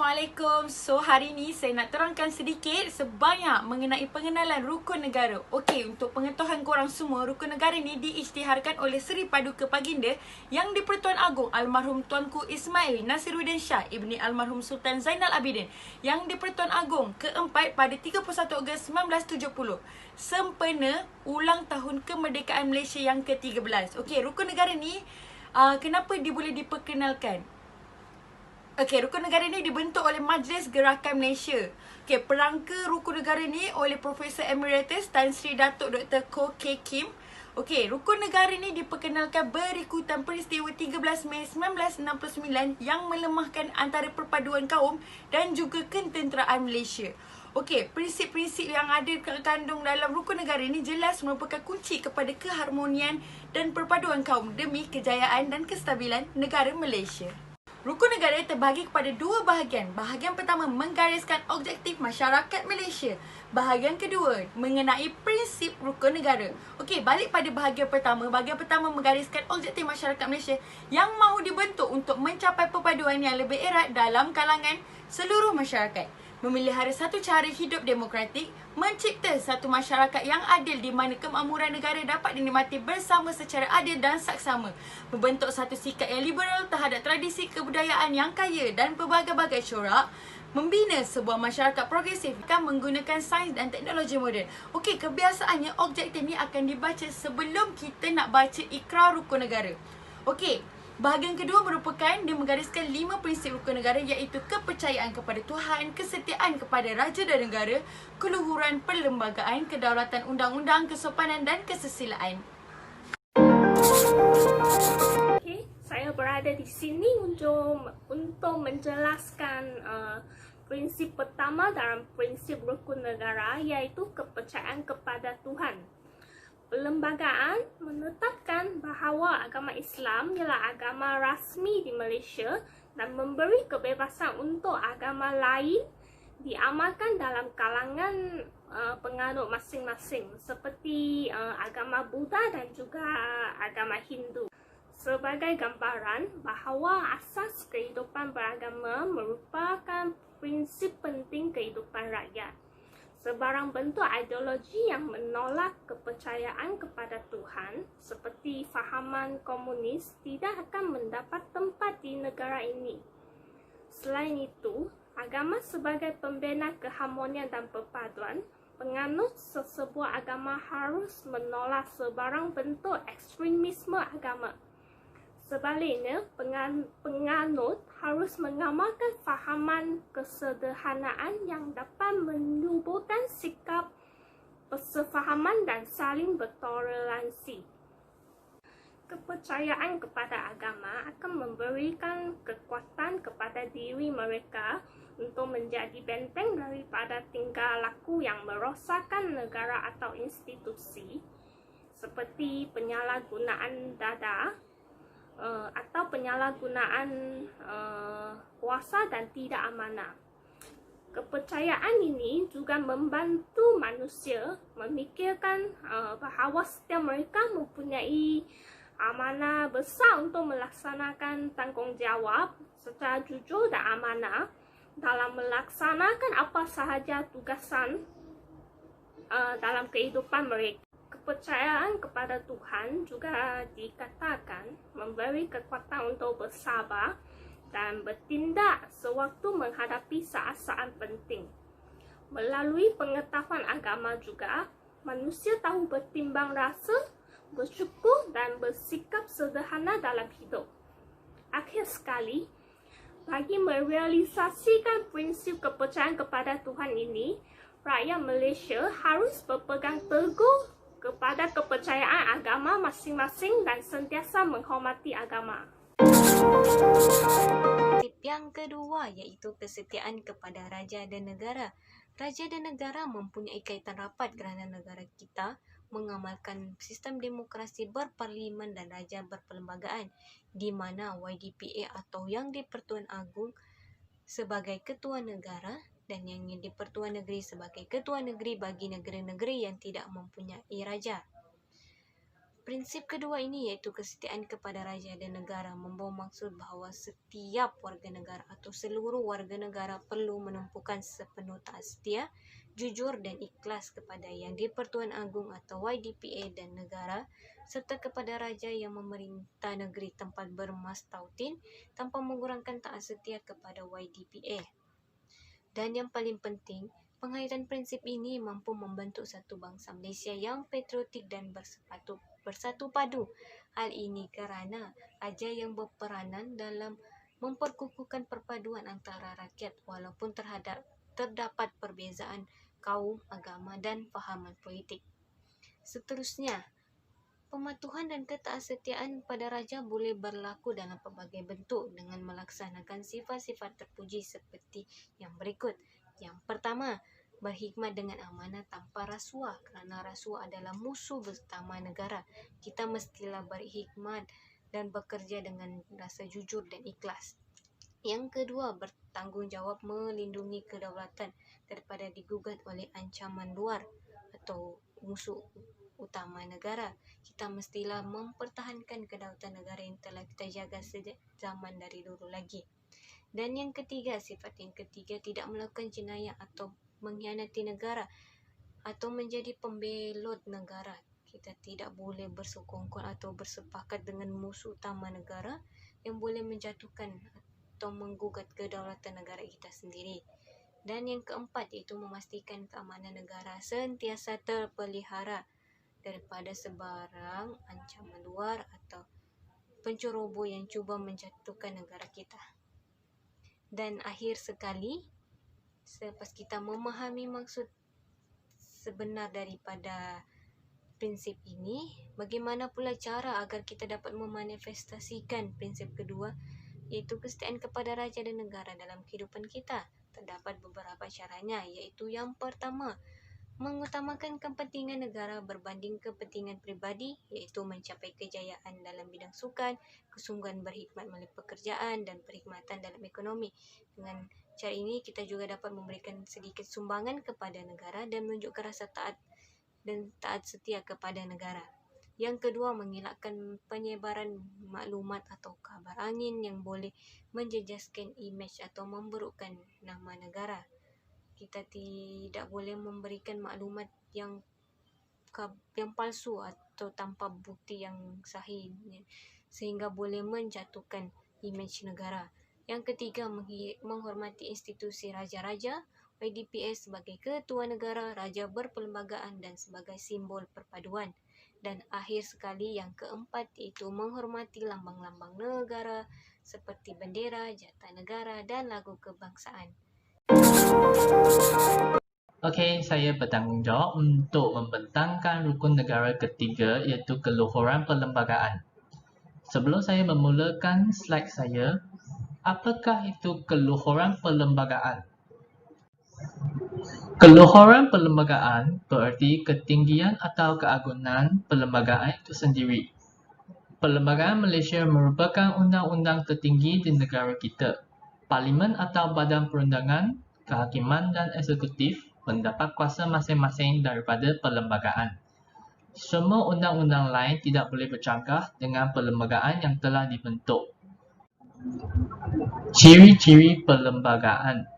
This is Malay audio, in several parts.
Assalamualaikum. So hari ni saya nak terangkan sedikit sebanyak mengenai pengenalan rukun negara. Okey, untuk pengetahuan korang semua, rukun negara ni diisytiharkan oleh Seri Paduka Baginda Yang di-Pertuan Agong Almarhum Tuanku Ismail Nasiruddin Shah Ibni Almarhum Sultan Zainal Abidin Yang di-Pertuan Agong keempat pada 31 Ogos 1970, sempena ulang tahun kemerdekaan Malaysia yang ke-13. Okey, rukun negara ni kenapa dia boleh diperkenalkan? Okey, rukun negara ni dibentuk oleh Majlis Gerakan Malaysia. Okey, perangka rukun negara ni oleh Profesor Emeritus Tan Sri Datuk Dr. Koh K. Kim. Okey, rukun negara ni diperkenalkan berikutan peristiwa 13 Mei 1969 yang melemahkan antara perpaduan kaum dan juga ketenteraan Malaysia. Okey, prinsip-prinsip yang ada terkandung dalam rukun negara ini jelas merupakan kunci kepada keharmonian dan perpaduan kaum demi kejayaan dan kestabilan negara Malaysia. Rukun negara terbahagi kepada dua bahagian. Bahagian pertama menggariskan objektif masyarakat Malaysia. Bahagian kedua mengenai prinsip rukun negara. Okey, balik pada bahagian pertama. Bahagian pertama menggariskan objektif masyarakat Malaysia yang mahu dibentuk untuk mencapai perpaduan yang lebih erat dalam kalangan seluruh masyarakat. Memelihara satu cara hidup demokratik, mencipta satu masyarakat yang adil di mana kemakmuran negara dapat dinikmati bersama secara adil dan saksama, membentuk satu sikap yang liberal terhadap tradisi kebudayaan yang kaya dan berbagai-bagai corak, membina sebuah masyarakat progresif akan menggunakan sains dan teknologi moden. Okey, kebiasaannya objektif ni akan dibaca sebelum kita nak baca ikrar rukun negara. Okey, bahagian kedua merupakan dia menggariskan 5 prinsip rukun negara, iaitu kepercayaan kepada Tuhan, kesetiaan kepada raja dan negara, keluhuran perlembagaan, kedaulatan undang-undang, kesopanan dan kesusilaan. Okay, saya berada di sini untuk menjelaskan prinsip pertama dalam prinsip rukun negara, iaitu kepercayaan kepada Tuhan. Perlembagaan menetapkan bahawa agama Islam ialah agama rasmi di Malaysia dan memberi kebebasan untuk agama lain diamalkan dalam kalangan penganut masing-masing, seperti agama Buddha dan juga agama Hindu. Sebagai gambaran bahawa asas kehidupan beragama merupakan prinsip penting kehidupan rakyat. Sebarang bentuk ideologi yang menolak kepercayaan kepada Tuhan, seperti fahaman komunis, tidak akan mendapat tempat di negara ini. Selain itu, agama sebagai pembina keharmonian dan perpaduan, penganut sesebuah agama harus menolak sebarang bentuk ekstremisme agama. Sebaliknya, penganut harus mengamalkan fahaman kesederhanaan yang dapat menyuburkan sikap persefahaman dan saling bertoleransi. Kepercayaan kepada agama akan memberikan kekuatan kepada diri mereka untuk menjadi benteng daripada tingkah laku yang merosakkan negara atau institusi, seperti penyalahgunaan dada, atau penyalahgunaan kuasa dan tidak amanah. Kepercayaan ini juga membantu manusia memikirkan bahawa setiap mereka mempunyai amanah besar untuk melaksanakan tanggungjawab secara jujur dan amanah dalam melaksanakan apa sahaja tugasan dalam kehidupan mereka. Kepercayaan kepada Tuhan juga dikatakan memberi kekuatan untuk bersabar dan bertindak sewaktu menghadapi saat-saat penting. Melalui pengetahuan agama juga, manusia tahu bertimbang rasa, bersyukur dan bersikap sederhana dalam hidup. Akhir sekali, bagi merealisasikan prinsip kepercayaan kepada Tuhan ini, rakyat Malaysia harus berpegang teguh kepada kepercayaan agama masing-masing dan sentiasa menghormati agama. Prinsip yang kedua iaitu kesetiaan kepada raja dan negara. Raja dan negara mempunyai kaitan rapat kerana negara kita mengamalkan sistem demokrasi berparlimen dan raja berperlembagaan, di mana YDPA atau Yang di-Pertuan Agong sebagai ketua negara dan Yang di-Pertuan Negeri sebagai ketua negeri bagi negeri-negeri yang tidak mempunyai raja. Prinsip kedua ini iaitu kesetiaan kepada raja dan negara membawa maksud bahawa setiap warga negara atau seluruh warga negara perlu menumpukan sepenuh taat setia, jujur dan ikhlas kepada Yang di-Pertuan Agong atau YDPA dan negara serta kepada raja yang memerintah negeri tempat bermastautin tanpa mengurangkan taat setia kepada YDPA. Dan yang paling penting, penghayatan prinsip ini mampu membentuk satu bangsa Malaysia yang patriotik dan bersatu padu. Hal ini kerana raja yang berperanan dalam memperkukuhkan perpaduan antara rakyat walaupun terdapat perbezaan kaum, agama dan fahaman politik. Seterusnya, pematuhan dan ketaatsetiaan pada raja boleh berlaku dalam pelbagai bentuk dengan melaksanakan sifat-sifat terpuji seperti yang berikut. Yang pertama, berkhidmat dengan amanah tanpa rasuah kerana rasuah adalah musuh utama negara. Kita mestilah berkhidmat dan bekerja dengan rasa jujur dan ikhlas. Yang kedua, bertanggungjawab melindungi kedaulatan daripada digugat oleh ancaman luar atau musuh utama negara. Kita mestilah mempertahankan kedaulatan negara yang telah kita jaga sejak zaman dari dulu lagi. Dan yang ketiga, sifat yang ketiga, tidak melakukan jenayah atau mengkhianati negara atau menjadi pembelot negara. Kita tidak boleh bersekongkol atau bersepakat dengan musuh utama negara yang boleh menjatuhkan atau menggugat kedaulatan negara kita sendiri. Dan yang keempat iaitu memastikan keamanan negara sentiasa terpelihara daripada sebarang ancaman luar atau penceroboh yang cuba menjatuhkan negara kita. Dan akhir sekali, selepas kita memahami maksud sebenar daripada prinsip ini, bagaimana pula cara agar kita dapat memanifestasikan prinsip kedua, iaitu kesetiaan kepada raja dan negara dalam kehidupan kita? Terdapat beberapa caranya, iaitu yang pertama, mengutamakan kepentingan negara berbanding kepentingan pribadi, iaitu mencapai kejayaan dalam bidang sukan, kesungguhan berkhidmat melalui pekerjaan dan perkhidmatan dalam ekonomi. Dengan cara ini, kita juga dapat memberikan sedikit sumbangan kepada negara dan menunjukkan rasa taat setia kepada negara. Yang kedua, mengelakkan penyebaran maklumat atau kabar angin yang boleh menjejaskan imej atau memburukkan nama negara. Kita tidak boleh memberikan maklumat yang palsu atau tanpa bukti yang sahih sehingga boleh menjatuhkan imej negara. Yang ketiga, menghormati institusi raja-raja, YDPA sebagai ketua negara, raja berperlembagaan dan sebagai simbol perpaduan. Dan akhir sekali, yang keempat iaitu menghormati lambang-lambang negara seperti bendera, jata negara dan lagu kebangsaan. Okey, saya bertanggungjawab untuk membentangkan rukun negara ketiga iaitu keluhuran perlembagaan. Sebelum saya memulakan slide saya, apakah itu keluhuran perlembagaan? Keluhuran perlembagaan bererti ketinggian atau keagungan perlembagaan itu sendiri. Perlembagaan Malaysia merupakan undang-undang tertinggi di negara kita. Parlimen atau badan perundangan, kehakiman dan eksekutif mendapat kuasa masing-masing daripada perlembagaan. Semua undang-undang lain tidak boleh bercanggah dengan perlembagaan yang telah dibentuk. Ciri-ciri perlembagaan.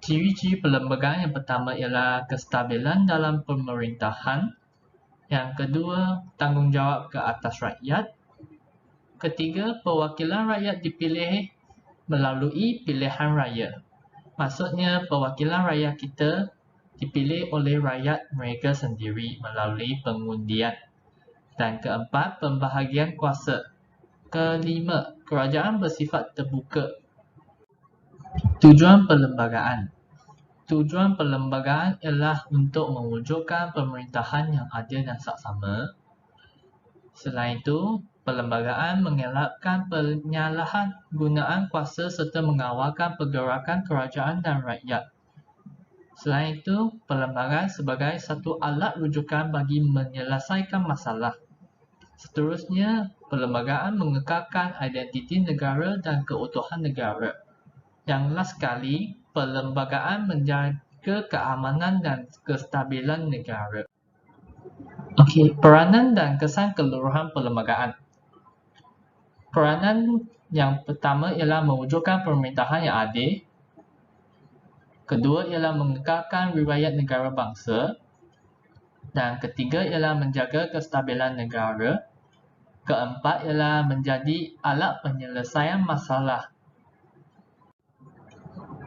Ciri-ciri perlembagaan yang pertama ialah kestabilan dalam pemerintahan. Yang kedua, tanggungjawab ke atas rakyat. Ketiga, perwakilan rakyat dipilih melalui pilihan raya. Maksudnya, perwakilan rakyat kita dipilih oleh rakyat mereka sendiri melalui pengundian. Dan keempat, pembahagian kuasa. Kelima, kerajaan bersifat terbuka. Tujuan perlembagaan. Tujuan perlembagaan ialah untuk mewujudkan pemerintahan yang adil dan saksama. Selain itu, perlembagaan mengelakkan penyalahgunaan kuasa serta mengawalkan pergerakan kerajaan dan rakyat. Selain itu, perlembagaan sebagai satu alat rujukan bagi menyelesaikan masalah. Seterusnya, perlembagaan mengekalkan identiti negara dan keutuhan negara. Yang last sekali, perlembagaan menjaga keamanan dan kestabilan negara. Okey, peranan dan kesan keseluruhan perlembagaan. Peranan yang pertama ialah mewujudkan pemerintahan yang adil. Kedua ialah mengekalkan riwayat negara bangsa. Dan ketiga ialah menjaga kestabilan negara. Keempat ialah menjadi alat penyelesaian masalah.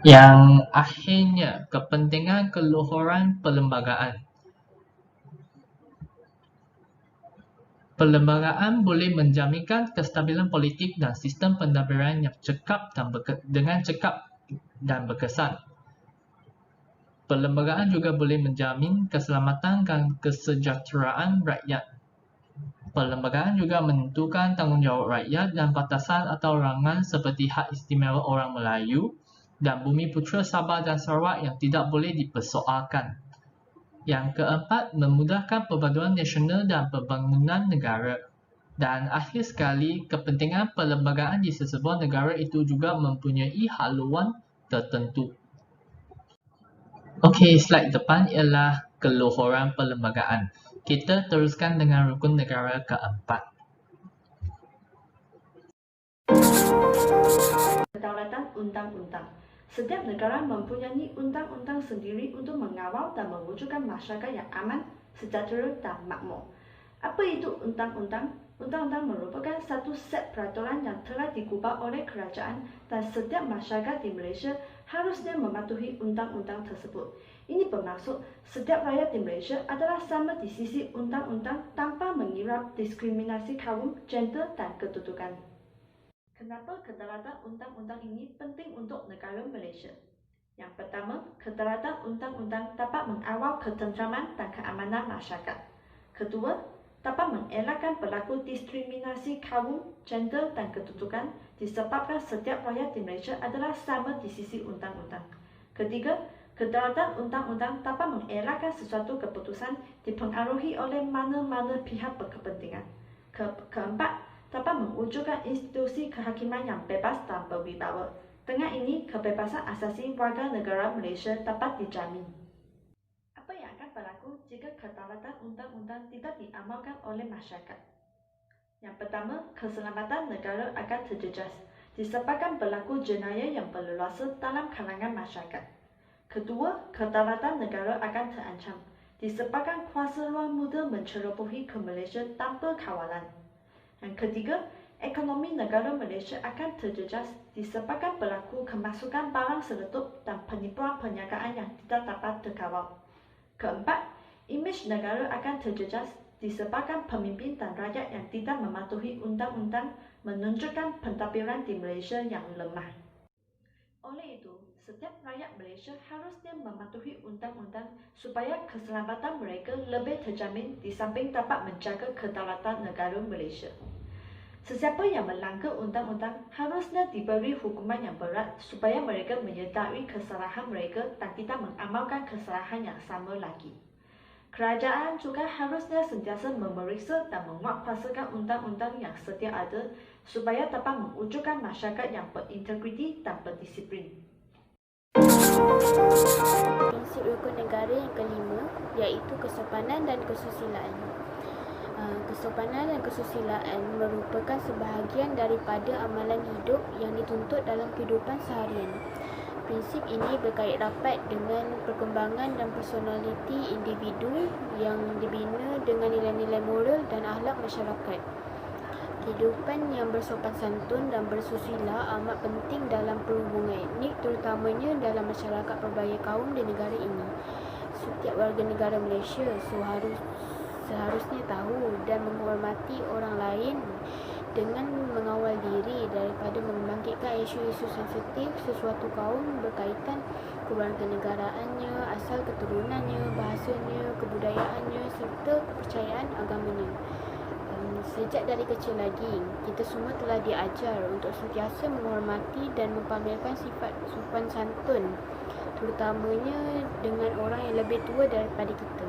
Yang akhirnya, kepentingan keluhuran perlembagaan. Perlembagaan boleh menjaminkan kestabilan politik dan sistem pentadbiran yang cekap dan berkesan. Perlembagaan juga boleh menjamin keselamatan dan kesejahteraan rakyat. Perlembagaan juga menentukan tanggungjawab rakyat dan batasan atau rangan seperti hak istimewa orang Melayu dan Bumi Putera Sabah dan Sarawak yang tidak boleh dipersoalkan. Yang keempat, memudahkan perpaduan nasional dan pembangunan negara. Dan akhir sekali, kepentingan perlembagaan di sesebuah negara itu juga mempunyai haluan tertentu. Okey, slide depan ialah keluhuran perlembagaan. Kita teruskan dengan rukun negara keempat. Kedaulatan undang-undang. Setiap negara mempunyai undang-undang sendiri untuk mengawal dan mewujudkan masyarakat yang aman, sejahtera dan makmur. Apa itu undang-undang? Undang-undang merupakan satu set peraturan yang telah digubah oleh kerajaan dan setiap masyarakat di Malaysia harusnya mematuhi undang-undang tersebut. Ini bermaksud setiap rakyat di Malaysia adalah sama di sisi undang-undang tanpa mengira diskriminasi kaum, gender dan kedudukan. Kenapa kedaulatan undang-undang ini penting untuk negara Malaysia? Yang pertama, kedaulatan undang-undang dapat mengawal ketenteraman dan keamanan masyarakat. Kedua, dapat mengelakkan berlaku diskriminasi kaum, gender dan kedudukan disebabkan setiap rakyat di Malaysia adalah sama di sisi undang-undang. Ketiga, kedaulatan undang-undang dapat mengelakkan sesuatu keputusan dipengaruhi oleh mana-mana pihak berkepentingan. Keempat, dapat mewujudkan institusi kehakiman yang bebas dan berwibawa. Dengan ini, kebebasan asasi warga negara Malaysia dapat dijamin. Apa yang akan berlaku jika kedaulatan undang-undang tidak diamalkan oleh masyarakat? Yang pertama, keselamatan negara akan terjejas disebabkan berlaku jenayah yang berleluasa dalam kalangan masyarakat. Kedua, kedaulatan negara akan terancam disebabkan kuasa luar muda mencerobohi ke Malaysia tanpa kawalan. Yang ketiga, ekonomi negara Malaysia akan terjejas disebabkan berlaku kemasukan barang seletup dan penipuan perniagaan yang tidak dapat terkawal. Keempat, imej negara akan terjejas disebabkan pemimpin dan rakyat yang tidak mematuhi undang-undang menunjukkan pentadbiran di Malaysia yang lemah. Oleh itu, setiap rakyat Malaysia harusnya mematuhi undang-undang supaya keselamatan mereka lebih terjamin di samping dapat menjaga kedaulatan negara Malaysia. Sesiapa yang melanggar undang-undang harusnya diberi hukuman yang berat supaya mereka menyedari kesalahan mereka dan tidak mengamalkan kesalahan yang sama lagi. Kerajaan juga harusnya sentiasa memeriksa dan menguatkuasakan undang-undang yang sedia ada supaya dapat mewujudkan masyarakat yang berintegriti dan berdisiplin. Prinsip rukun negara yang kelima iaitu kesopanan dan kesusilaan. Kesopanan dan kesusilaan merupakan sebahagian daripada amalan hidup yang dituntut dalam kehidupan seharian. Prinsip ini berkait rapat dengan perkembangan dan personaliti individu yang dibina dengan nilai-nilai moral dan akhlak masyarakat. Kehidupan yang bersopan santun dan bersusila amat penting dalam perhubungan etnik, terutamanya dalam masyarakat pelbagai kaum di negara ini. Setiap warga negara Malaysia seharusnya tahu dan menghormati orang lain dengan mengawal diri daripada membangkitkan isu-isu sensitif sesuatu kaum berkaitan kewarganegaraannya, asal keturunannya, bahasanya, kebudayaannya serta kepercayaan agamanya. Sejak dari kecil lagi, kita semua telah diajar untuk sentiasa menghormati dan mempamerkan sifat sopan santun, terutamanya dengan orang yang lebih tua daripada kita.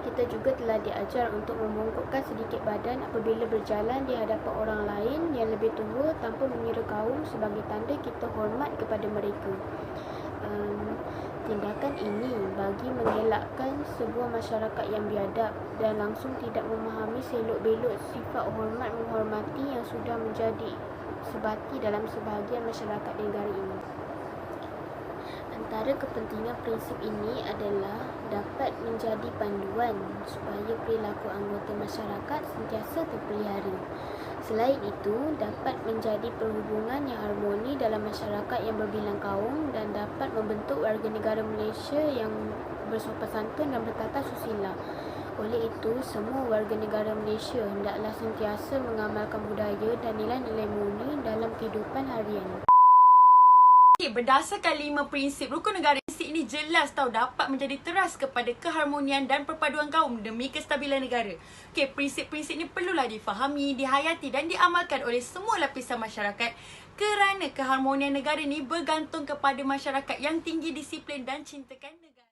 Kita juga telah diajar untuk membongkokkan sedikit badan apabila berjalan di hadapan orang lain yang lebih tua tanpa mengira kaum sebagai tanda kita hormat kepada mereka. Tindakan ini bagi mengelakkan sebuah masyarakat yang biadab dan langsung tidak memahami selok-belok sifat hormat menghormati yang sudah menjadi sebati dalam sebahagian masyarakat negara ini. Antara kepentingan prinsip ini adalah dapat menjadi panduan supaya perilaku anggota masyarakat sentiasa terpelihara. Selain itu, dapat menjadi perhubungan yang harmoni dalam masyarakat yang berbilang kaum dan dapat membentuk warga negara Malaysia yang bersopan santun dan bertata susila. Oleh itu, semua warga negara Malaysia hendaklah sentiasa mengamalkan budaya dan nilai-nilai murni dalam kehidupan harian. Okay, berdasarkan 5 prinsip rukun negara ini jelas tahu dapat menjadi teras kepada keharmonian dan perpaduan kaum demi kestabilan negara. Okay, prinsip-prinsip ini perlulah difahami, dihayati dan diamalkan oleh semua lapisan masyarakat kerana keharmonian negara ini bergantung kepada masyarakat yang tinggi disiplin dan cintakan negara.